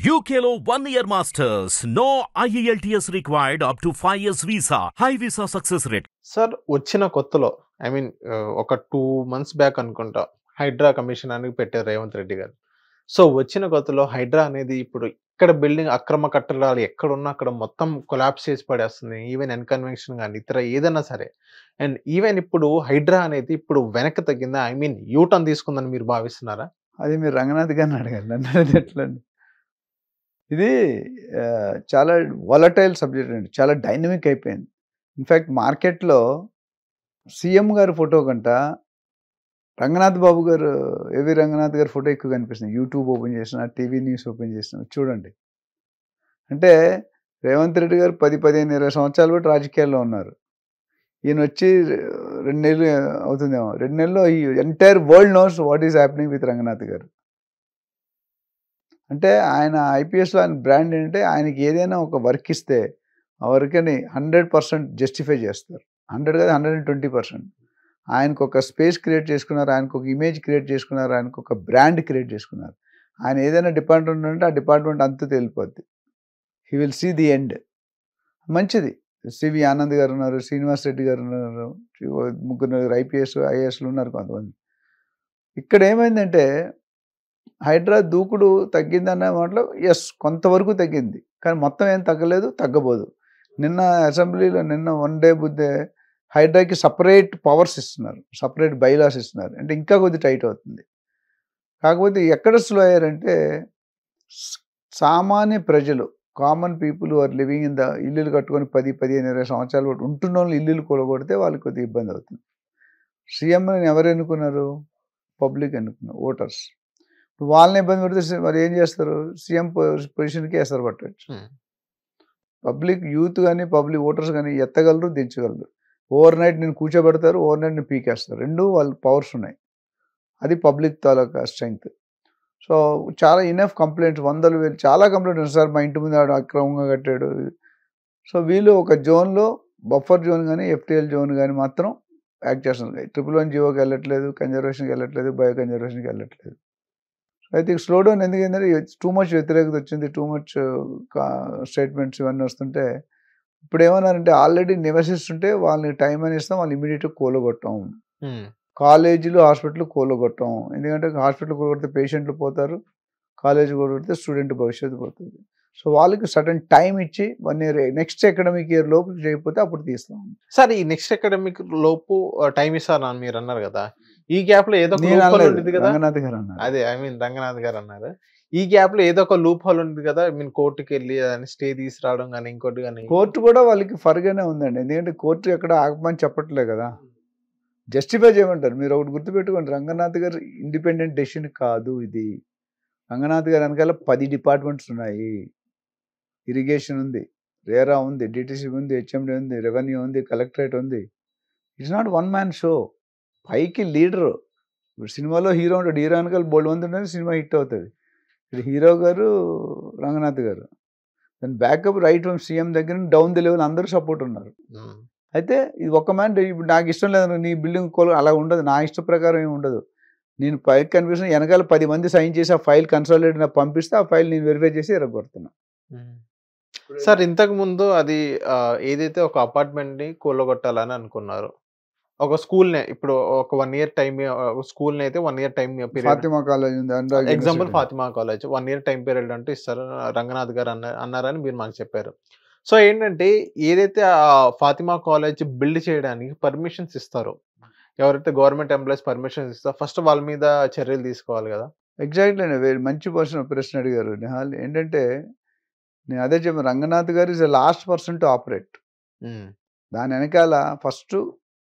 UKLO 1 year masters. No IELTS required up to 5 years visa. High visa success rate. Sir వచ్చిన కొత్తలో ఒక 2 months back అనుకుంటా Hydraa commission అని పెట్టారు రేవంత్ రెడ్డి గారు. సో వచ్చిన కొత్తలో హైడ్రా అనేది ఇప్పుడు ఇక్కడ బిల్డింగ్ అక్రమ కట్టడాలు ఎక్కడున్నా అక్కడ మొత్తం కొలాప్స్ చేసి పడేస్తుంది. ఈవెన్ ఎన్కన్వెన్షన్ గాని ఇతర ఏదైనా సరే. అండ్ ఈవెన్ ఇప్పుడు హైడ్రా అనేది ఇప్పుడు వెనక్కి తగ్గిందా? యూ టర్న్ తీసుకుందని మీరు భావిస్తున్నారా? అది మీరు రంగనాథ్ గారిని అడగండి, నన్ను అడిగితే ఎట్లండి. ఇది చాలా వాలటైల్ సబ్జెక్ట్ అండి, చాలా డైనమిక్ అయిపోయింది. ఇన్ఫ్యాక్ట్ మార్కెట్లో సీఎం గారి ఫోటో కంట రంగనాథ్ బాబు గారు, ఏవి రంగనాథ్ గారి ఫోటో ఎక్కువ కనిపిస్తుంది. యూట్యూబ్ ఓపెన్ చేసిన, టీవీ న్యూస్ ఓపెన్ చేసిన చూడండి. అంటే రేవంత్ రెడ్డి గారు 10, 15, 20 సంవత్సరాలు కూడా రాజకీయాల్లో ఉన్నారు. ఈయన వచ్చి 2 నెలలు అవుతుందేమో, 2 నెలల్లో ఈ entire world knows what is happening with Ranganath గారు. అంటే ఆయన ఐపీఎస్లో ఆయన బ్రాండ్ ఏంటంటే ఆయనకి ఏదైనా ఒక వర్క్ ఇస్తే ఆ వర్క్ని 100% జస్టిఫై చేస్తారు. 100 కాదు 120%. ఆయనకు ఒక స్పేస్ క్రియేట్ చేసుకున్నారు, ఆయనకు ఒక ఇమేజ్ క్రియేట్ చేసుకున్నారు, ఆయనకు ఒక బ్రాండ్ క్రియేట్ చేసుకున్నారు. ఆయన ఏదైనా డిపార్ట్మెంట్ ఉంటే ఆ డిపార్ట్మెంట్ అంతా తేలిపోద్ది. He will see the end. మంచిది. సివి ఆనంద్ గారు ఉన్నారు, శ్రీనివాస్ రెడ్డి గారు ఉన్నారు, 3 ఐపీఎస్ ఐఏఎస్లు ఉన్నారు కొంతమంది. ఇక్కడ ఏమైందంటే హైడ్రా దూకుడు తగ్గిందన్న మాటలో ఎస్ కొంతవరకు తగ్గింది, కానీ మొత్తం ఏం తగ్గలేదు, తగ్గబోదు. నిన్న అసెంబ్లీలో వన్ డే బుద్ధే హైడ్రాకి సపరేట్ పవర్స్ ఇస్తున్నారు, సపరేట్ బైలాస్ ఇస్తున్నారు. అంటే ఇంకా కొద్ది టైట్ అవుతుంది. కాకపోతే ఎక్కడ స్లో అయ్యారంటే సామాన్య ప్రజలు, common people are living in the ఇల్లులు కట్టుకొని 10, 15, 20 సంవత్సరాలు ఉంటున్న వాళ్ళు ఇల్లులు కూలగొడితే వాళ్ళకి కొద్దిగా ఇబ్బంది అవుతుంది. సీఎంని ఎవరు ఎన్నుకున్నారు? పబ్లిక్ ఎన్నుకున్నారు, ఓటర్స్. వాళ్ళని ఇబ్బంది పెడితే మరి ఏం చేస్తారు? సీఎం పొజిషన్కి ఎసరు పట్టవచ్చు. పబ్లిక్ యూత్ కానీ పబ్లిక్ ఓటర్స్ కానీ ఎత్తగలరు, దించగలరు. ఓవర్ నైట్ నేను కూర్చోబెడతారు, ఓవర్ నైట్ నేను పీకేస్తారు. రెండు వాళ్ళ పవర్స్ ఉన్నాయి. అది పబ్లిక్ తాలూకా స్ట్రెంగ్త్. సో చాలా ఇనఫ్ కంప్లైంట్స్, 100,000 చాలా కంప్లైంట్స్ ఉన్నాయి. సార్ మా ఇంటి ముందు ఆడు అక్రమంగా కట్టాడు. సో వీళ్ళు ఒక జోన్లో బఫర్ జోన్ కానీ ఎఫ్టీఎల్ జోన్ కానీ మాత్రం యాక్ట్ చేస్తున్నారు. 111 జీవోకి వెళ్ళట్లేదు, కన్జర్వేషన్కి వెళ్ళట్లేదు, బయో కన్జర్వేషన్కి వెళ్ళట్లేదు. అయితే స్లో డౌన్ ఎందుకంటే టూ మచ్ వ్యతిరేకత వచ్చింది, టూ మచ్ స్టేట్మెంట్స్ ఇవన్నీ వస్తుంటే ఇప్పుడు ఏమన్నారంటే ఆల్రెడీ నివసిస్తుంటే వాళ్ళని టైం అని ఇస్తాం, వాళ్ళు ఇమీడియట్గా కూలగొట్టాం. కాలేజీలు హాస్పిటల్ కూలగొట్టాం. ఎందుకంటే హాస్పిటల్ కూలగొడితే పేషెంట్లు పోతారు, కాలేజీ కూలగొడితే స్టూడెంట్ భవిష్యత్తు పోతుంది. సో వాళ్ళకి సడన్ టైం ఇచ్చి 1 year నెక్స్ట్ అకాడమిక్ ఇయర్ లోపు చేయకపోతే అప్పుడు తీస్తాం. సార్ ఈ నెక్స్ట్ అకాడమిక్ లోపు టైం ఇస్తారు మీరు అన్నారు కదా, ఈ గ్యాప్ లో ఏదో రంగనాథ్ గారు అన్నారు. అదే రంగనాథ్ గారు అన్నారు, ఈ గ్యాప్ లో ఏదో ఒక లూప్ హోల్ ఉంది కదా, కోర్టుకి వెళ్ళి స్టే తీసుకురావడం కానీ ఇంకోటి కానీ. కోర్టు కూడా వాళ్ళకి ఫర్గానే ఉందండి. ఎందుకంటే కోర్టు ఎక్కడ ఆగమని చెప్పట్లే కదా, జస్టిఫై చేయమంటారు. మీరు ఒకటి గుర్తుపెట్టుకోండి, రంగనాథ్ గారు ఇండిపెండెంట్ డెసిషన్ కాదు ఇది. రంగనాథ్ గారు వెనకాల 10 డిపార్ట్మెంట్స్ ఉన్నాయి. ఇరిగేషన్ ఉంది, రేరా ఉంది, డిటిసి ఉంది, హెచ్ఎండి ఉంది, రెవెన్యూ ఉంది, కలెక్టరేట్ ఉంది. It's not one man show. పైకి లీడరు. ఇప్పుడు సినిమాలో హీరో ఉంటాడు, హీరో వెనకాల బోల్డ్ మంది ఉంటుంది, సినిమా హిట్ అవుతుంది. ఇప్పుడు హీరో గారు రంగనాథ్ గారు, దాని బ్యాకప్ రైట్ ఫ్రమ్ సీఎం దగ్గర డౌన్ ది లెవెల్ అందరూ సపోర్ట్ ఉన్నారు. అయితే ఇది ఒక మ్యాన్ ఇప్పుడు నాకు ఇష్టం లేదు నీ బిల్డింగ్ అలా ఉండదు, నా ఇష్ట ప్రకారం ఏమి ఉండదు. నేను పైకి కనిపిస్తున్న వెనకాల 10 మంది సైన్ చేసి ఆ ఫైల్ కన్సాలిడేట్ నాకు పంపిస్తే ఆ ఫైల్ నేను వెరిఫై చేసి ఎరగొడుతున్నా. సార్ ఇంతకు ముందు అది ఏదైతే ఒక అపార్ట్మెంట్ ని కూలగొట్టాలని అనుకున్నారు, ఒక స్కూల్ నే ఇప్పుడు ఒక 1 year టైం, స్కూల్ ని అయితే 1 year time period, Fatima college ఉంది, example Fatima college 1 year time period అంటూ ఇస్తారు రంగనాథ్ గారు అన్నారని మీరు మాకు చెప్పారు. సో ఏంటంటే ఏదైతే ఆ ఫాతిమా కాలేజ్ బిల్డ్ చేయడానికి పర్మిషన్స్ ఇస్తారో, ఎవరైతే గవర్నమెంట్ ఎంప్లాయీస్ పర్మిషన్స్ ఇస్తారో ఫస్ట్ వాళ్ళ మీద చర్యలు తీసుకోవాలి కదా. ఎగ్జాక్ట్లీ అండి, మంచి ప్రశ్న అడిగారు నిహాల్. ఏంటంటే నేను అదే చెప్పాను, రంగనాథ్ గారు is the last person to operate. దాని వెనకాల ఫస్ట్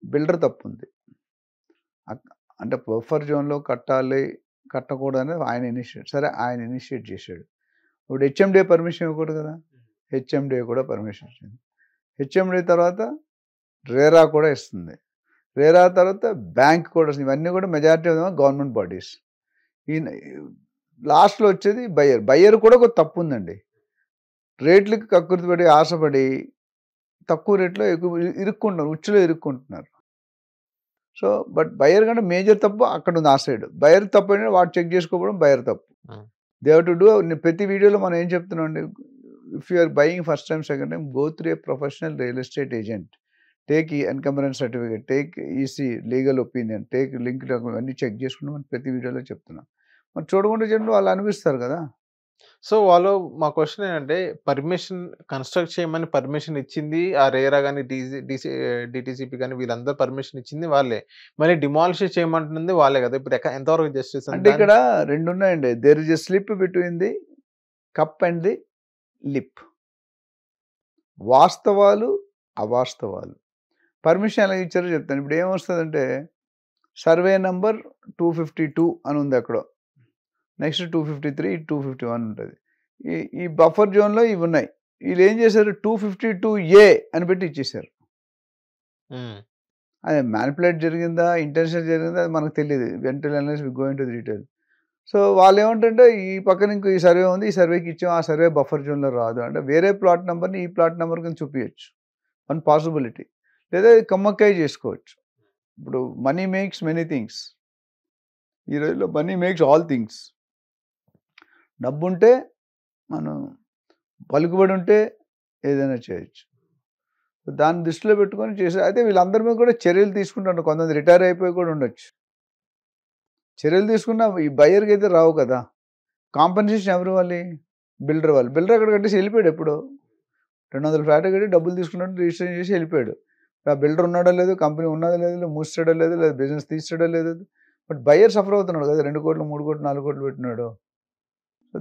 బిల్డర్ తప్పు ఉంది. అంటే బఫర్ జోన్లో కట్టాలి కట్టకూడదు అనేది ఆయన ఇనిషియేట్. సరే ఆయన ఇనిషియేట్ చేశాడు. ఇప్పుడు హెచ్ఎండిఏ పర్మిషన్ ఇవ్వకూడదు కదా, హెచ్ఎండిఏ కూడా పర్మిషన్ ఇచ్చింది. హెచ్ఎండిఏ తర్వాత రేరా కూడా ఇస్తుంది, రేరా తర్వాత బ్యాంక్ కూడా వస్తుంది. ఇవన్నీ కూడా మెజారిటీ గవర్నమెంట్ బాడీస్. ఈ లాస్ట్లో వచ్చేది బయ్యర్ కూడా ఒక తప్పు ఉందండి. రేట్లకి కక్కుర్తిపడి ఆశపడి తక్కువ రేట్లో ఎక్కువ ఇరుక్కుంటున్నారు, ఉచ్చులో ఇరుక్కుంటున్నారు. సో బట్ బయర్ కంటే మేజర్ తప్పు అక్కడ ఉంది, ఆ సైడ్ బయర్ తప్పు అంటే వాడు చెక్ చేసుకోవడం బయర్ తప్పు. They have to do. ప్రతి వీడియోలో మనం ఏం చెప్తున్నాం అండి, if you are buying first time second time, go through a professional real estate agent, take ఈ encumbrance certificate, take EC legal opinion, take link document అన్నీ చెక్ చేసుకుంటూ మనం ప్రతి వీడియోలో చెప్తున్నాం. మరి చూడకుండా చెప్పండి వాళ్ళు అనిపిస్తారు కదా. సో వాళ్ళు మా క్వశ్చన్ ఏంటంటే పర్మిషన్ కన్స్ట్రక్ట్ చేయమని పర్మిషన్ ఇచ్చింది ఆ రేరా కానీ డిటిసిపి కానీ వీళ్ళందరూ పర్మిషన్ ఇచ్చింది వాళ్ళే, మళ్ళీ డిమాలిష్ చేయమంటుంది వాళ్ళే కదా. ఇప్పుడు ఎంతవరకు జస్టిస్ అంటే ఇక్కడ రెండు ఉన్నాయండి. There is a slip between the cup and the lip. వాస్తవాలు అవాస్తవాలు. పర్మిషన్ ఎలా ఇచ్చారో చెప్తాను. ఇప్పుడు ఏమొస్తుందంటే సర్వే నంబర్ 252 అని ఉంది అక్కడ, నెక్స్ట్ 253, 251 ఉంటుంది. ఈ బఫర్ జోన్లో ఇవి ఉన్నాయి. వీళ్ళు ఏం చేశారు, 252A అని పెట్టి ఇచ్చేసారు. అది మ్యానిపులేట్ జరిగిందా, ఇంటెన్షన్ జరిగిందా అది మనకు తెలియదు. వెంటనే unless we go into the detail. So వాళ్ళు ఏమంటే ఈ పక్కన ఇంకో ఈ సర్వే ఉంది, ఈ సర్వేకి ఇచ్చాం, ఆ సర్వే బఫర్ జోన్లో రాదు అంటే వేరే ప్లాట్ నెంబర్ని ఈ ప్లాట్ నెంబర్ కింద చూపించచ్చు. One possibility. లేదా కమ్మక్కాయ చేసుకోవచ్చు. ఇప్పుడు మనీ మేక్స్ మెనీ థింగ్స్. ఈ రోజుల్లో మనీ మేక్స్ ఆల్ థింగ్స్. డబ్బు ఉంటే మనం పలుకుబడి ఉంటే ఏదైనా చేయొచ్చు. దాన్ని దృష్టిలో పెట్టుకొని చేసే అయితే వీళ్ళందరి మీద కూడా చర్యలు తీసుకుంటారు. కొంతమంది రిటైర్ అయిపోయి కూడా ఉండొచ్చు. చర్యలు తీసుకున్నా ఈ బయ్యర్కి అయితే రావు కదా. కాంపెన్సేషన్ ఎవరు ఇవ్వాలి, బిల్డర్ వాళ్ళు. బిల్డర్ అక్కడ కట్టేసి వెళ్ళిపోయాడు. ఎప్పుడు 200 ఫ్లాట్ కట్టి డబ్బులు తీసుకున్నట్టు రిజిస్ట్రేషన్ చేసి వెళ్ళిపోయాడు. ఆ బిల్డర్ ఉన్నాడో లేదు, కంపెనీ ఉన్నదో లేదు, మూసాడో లేదు, లేదా బిజినెస్ తీసాడో లేదు. బట్ బయ్యర్ సఫర్ అవుతున్నాడు కదా. 2 కోట్లు 3 కోట్లు 4 కోట్లు పెట్టినాడు. సో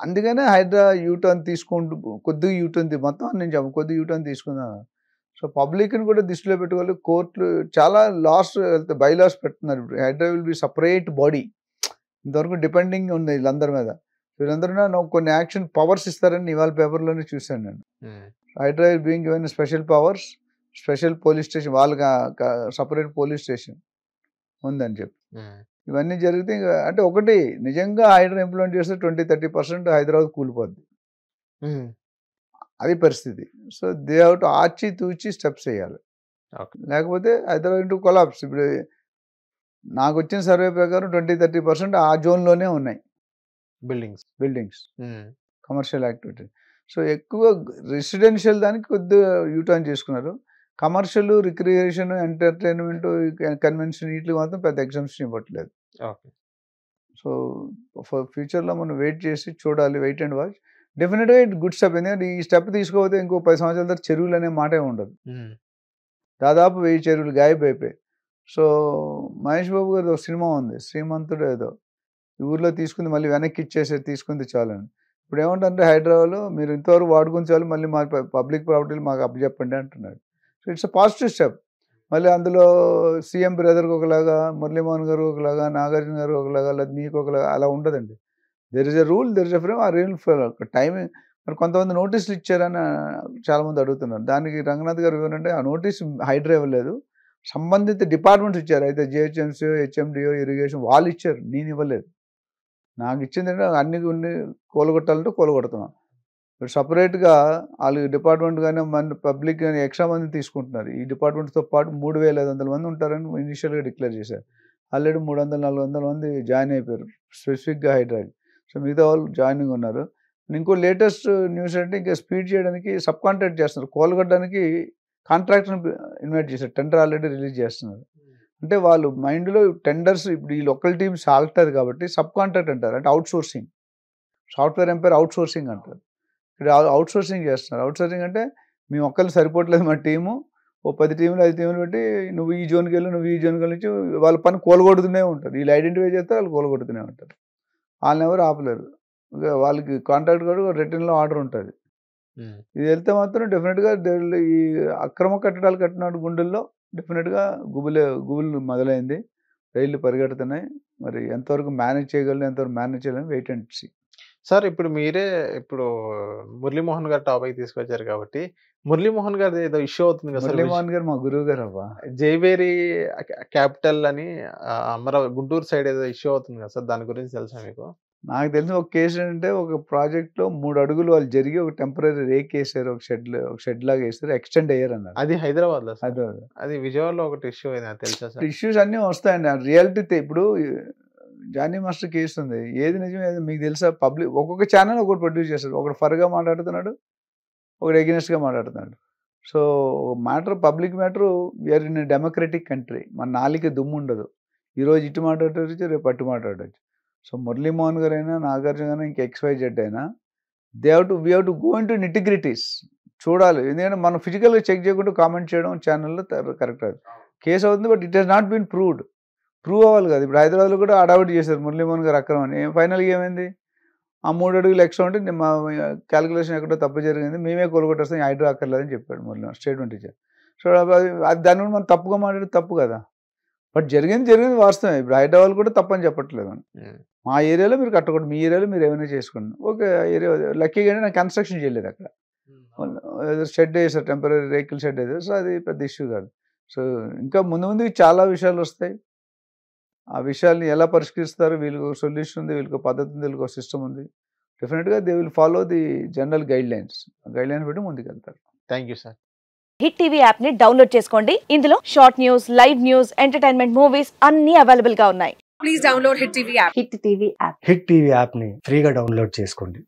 అందుకనే హైడ్రా యూటర్న్ తీసుకుంటూ కొద్దిగా యూటర్న్ మొత్తం నేను చెప్పను, కొద్దిగా యూటర్న్ తీసుకుందాం. సో పబ్లిక్ని కూడా దృష్టిలో పెట్టుకోవాలి. కోర్టులు చాలా లాస్ బై లాస్ పెడుతున్నారు. ఇప్పుడు Hydra will be separate body. ఇంతవరకు డిపెండింగ్ ఉంది వీళ్ళందరి మీద. వీళ్ళందరూ కొన్ని యాక్షన్ పవర్స్ ఇస్తారని ఇవాళ పేపర్లోనే చూశాను నేను. Hydra is being given special powers, special police station, వాళ్ళకి సపరేట్ పోలీస్ స్టేషన్ ఉందని చెప్పి ఇవన్నీ జరిగితే అంటే ఒకటి నిజంగా హైడ్రా ఇంప్లిమెంట్ చేస్తే 20-30% హైదరాబాద్ కూలిపోద్ది. అది పరిస్థితి. సో దే హ్యావ్ టు ఆచి తూచి స్టెప్స్ వేయాలి. లేకపోతే హైదరాబాద్ ఇంటూ కొలాప్స్. ఇప్పుడు నాకు వచ్చిన సర్వే ప్రకారం 20-30% ఆ జోన్లోనే ఉన్నాయి బిల్డింగ్స్ కమర్షియల్ యాక్టివిటీ. సో ఎక్కువ రెసిడెన్షియల్ దానికి కొద్దిగా యూటర్న్ చేసుకున్నారు. కమర్షియల్, రిక్రియేషన్, ఎంటర్టైన్మెంట్, కన్వెన్షన్ వీటికి మాత్రం పెద్ద ఎగ్జామ్షన్ ఇవ్వట్లేదు. సో ఫ్యూచర్లో మనం వెయిట్ చేసి చూడాలి, వెయిట్ అండ్ వాచ్. డెఫినెట్గా ఇట్ గుడ్ స్టెప్. ఎందుకంటే ఈ స్టెప్ తీసుకోకపోతే ఇంకో 10 సంవత్సరాల తర్వాత చెరువులు అనే మాటే ఉండదు. దాదాపు 1000 చెరువులు గాయబ్ అయిపోయాయి. సో మహేష్ బాబు గారి ఒక సినిమా ఉంది, శ్రీమంతుడు ఏదో, ఈ ఊర్లో తీసుకుంది మళ్ళీ వెనక్కి ఇచ్చేసి తీసుకుంది చాలని. ఇప్పుడు ఏమంటారంటే హైదరాబాద్లో మీరు ఇంతవరకు వాడుకుని చాలు, మళ్ళీ మా పబ్లిక్ ప్రాపర్టీలు మాకు అప్పచెప్పండి అంటున్నాడు. So it's a positive step. మళ్ళీ అందులో సీఎం బ్రదర్కి ఒకలాగా, మురళీమోహన్ గారు ఒకలాగా, నాగార్జున గారు ఒకలాగా, లేదా మీకు ఒకలాగా అలా ఉండదండి. There is a rule, there is a frame. ఆ రూల్ టైమింగ్. మరి కొంతమంది నోటీసులు ఇచ్చారని చాలామంది అడుగుతున్నారు. దానికి రంగనాథ్ గారు ఏమంటే ఆ నోటీస్ హైడ్రా ఇవ్వలేదు, సంబంధిత డిపార్ట్మెంట్స్ ఇచ్చారు. అయితే జిహెచ్ఎంసీ, హెచ్ఎండిఓ, ఇరిగేషన్ వాళ్ళు ఇచ్చారు, నేను ఇవ్వలేదు. నాకు ఇచ్చింది అంటే అన్ని కూలగొట్టాలంటే కూలగొడుతున్నాను. ఇప్పుడు సపరేట్గా వాళ్ళు డిపార్ట్మెంట్ కానీ మన పబ్లిక్ కానీ ఎక్స్ట్రా మంది తీసుకుంటున్నారు. ఈ డిపార్ట్మెంట్తో పాటు 3500 మంది ఉంటారని ఇనిషియల్గా డిక్లేర్ చేశారు. ఆల్రెడీ 300-400 మంది జాయిన్ అయిపోయారు స్పెసిఫిక్గా హైడ్రాకి. సో మిగతా వాళ్ళు జాయినింగ్ ఉన్నారు. ఇంకో లేటెస్ట్ న్యూస్ అంటే ఇంకా స్పీడ్ చేయడానికి సబ్ కాంట్రాక్ట్ చేస్తున్నారు. కోలగొట్టడానికి కాంట్రాక్ట్ని ఇన్వైట్ చేశారు. టెండర్ ఆల్రెడీ రిలీజ్ చేస్తున్నారు. అంటే వాళ్ళు మైండ్లో టెండర్స్ ఇప్పుడు ఈ లోకల్ టీమ్ సాగుతుంది కాబట్టి సబ్ కాంట్రాక్ట్ అంటారు. అంటే outsourcing, software empire outsourcing అంటారు. ఇక్కడ అవుట్ సోర్సింగ్ చేస్తున్నారు. అవుట్ సోర్సింగ్ అంటే మేము ఒక్కళ్ళు సరిపోవట్లేదు, మా టీము ఓ 10 టీములు 5 టీములు పెట్టి నువ్వు ఈ జోన్కి వెళ్ళి, నువ్వు ఈ జోన్కి వెళ్ళి వాళ్ళ పని కూలగొడుతూనే ఉంటారు. వీళ్ళు ఐడెంటిఫై చేస్తే వాళ్ళు కూలగొడుతూనే ఉంటారు. వాళ్ళని ఎవరు ఆపలేరు. వాళ్ళకి కాంట్రాక్ట్ కూడా రిటర్న్లో ఆర్డర్ ఉంటుంది. ఇది వెళ్తే మాత్రం డెఫినెట్గా ఈ అక్రమ కట్టడాలు కట్టిన గుండెల్లో డెఫినెట్గా గుబులు మొదలైంది. రైళ్లు పరిగెడుతున్నాయి. మరి ఎంతవరకు మేనేజ్ చేయగలను, ఎంతవరకు మేనేజ్ చేయలేము, వెయిట్ అండ్ సీ. సార్ ఇప్పుడు మీరే మురళీమోహన్ గారు టాపిక్ తీసుకొచ్చారు కాబట్టి, మురళీమోహన్ గారి ఏదో ఇష్యూ అవుతుంది కదా. మురళీమోహన్ గారు మా గురువు గారు అవ్వ. జైవేరి క్యాపిటల్ అని గుంటూరు సైడ్ ఏదో ఇష్యూ అవుతుంది కదా సార్, దాని గురించి తెలుసా మీకు? నాకు తెలిసిన ఒక కేసు ఏంటంటే ఒక ప్రాజెక్ట్లో 3 అడుగులు వాళ్ళు జరిగి ఒక టెంపరీ రేక్ వేసారు, ఒక షెడ్ లాగా వేసారు, ఎక్స్టెండ్ అయ్యారు అన్నారు. అది హైదరాబాద్లో. అదే అది విజయవాడలో ఒకటి ఇష్యూ అయింది, తెలుసా సార్? ఇష్యూస్ అన్నీ వస్తాయండి. రియాలిటీ ఇప్పుడు జానీ మాస్టర్ కేసు ఉంది, ఏది నిజం ఏది మీకు తెలుసా? పబ్లిక్ ఒక్కొక్క ఛానల్ ఒకటి ప్రొడ్యూస్ చేస్తారు, ఒకటి ఫర్గా మాట్లాడుతున్నాడు, ఒకటి ఎగెనిస్ట్గా మాట్లాడుతున్నాడు. So matter public matter, we are in democratic country, మన నాలిక దుమ్ము ఉండదు, ఈరోజు ఇటు మాట్లాడవచ్చు రేపు అటు మాట్లాడవచ్చు. సో మురళీమోహన్ గారు అయినా నాగార్జున అయినా ఇంకా XYZ అయినా we have to go in to nitty-gritties చూడాలి. ఎందుకంటే మనం ఫిజికల్గా చెక్ చేయకుండా కామెంట్ చేయడం ఛానల్లో కరెక్ట్ అది కేసు అవుతుంది. But it has not been prove అవ్వాలి కదా. ఇప్పుడు హైదరాబాద్లో కూడా అడావిట్ చేశారు మురళీమోహన్ గారు అక్రమం అని. ఫైనల్గా ఏమైంది? ఆ 3 అడుగులు ఎక్స్ట్రా ఉంటే మా క్యాలిక్యులేషన్ ఎక్కడో తప్పు జరిగింది, మేమే కొలగొట్టేస్తాం, హైడ్రా అక్కర్లేదని చెప్పాడు మురళీ స్టేట్మెంట్ ఇచ్చారు. సో అది దాని నుండి మనం తప్పుగా మాట్లాడి తప్పు కదా. బట్ జరిగింది వాస్తవం. ఇప్పుడు హైదరాబాద్ కూడా తప్పని చెప్పట్లేదు. మా ఏరియాలో మీరు కట్టకూడదు, మీ ఏరియాలో మీరు ఏమైనా చేసుకోండి. ఓకే, ఏరియా లక్కీగా నేను కన్స్ట్రక్షన్ చేయలేదు అక్కడ, షెడ్ వేసారు, టెంపరీ వెహికల్ షెడ్ వేసారు. సో అది పెద్ద ఇష్యూ కాదు. సో ఇంకా ముందు చాలా విషయాలు వస్తాయి. ఆ విషయాల్ని ఎలా పరిష్కరిస్తారు, వీళ్ళకి ఒక సొల్యూషన్ ఉంది, వీళ్ళకి పద్ధతి ఉంది, వీళ్ళకి ఒక సిస్టమ్ ఉంది. డెఫినెట్గా they will follow the general guide lines పెట్టి ముందుకు వెళ్తారు. Thank you sir. Hit TV app ని డౌన్లోడ్ చేసుకోండి. ఇందులో short news, live news, entertainment movies అన్ని అవైలబుల్ గా ఉన్నాయి. Please download hit TV app. Hit TV యాప్ని ఫ్రీగా డౌన్లోడ్ చేసుకోండి.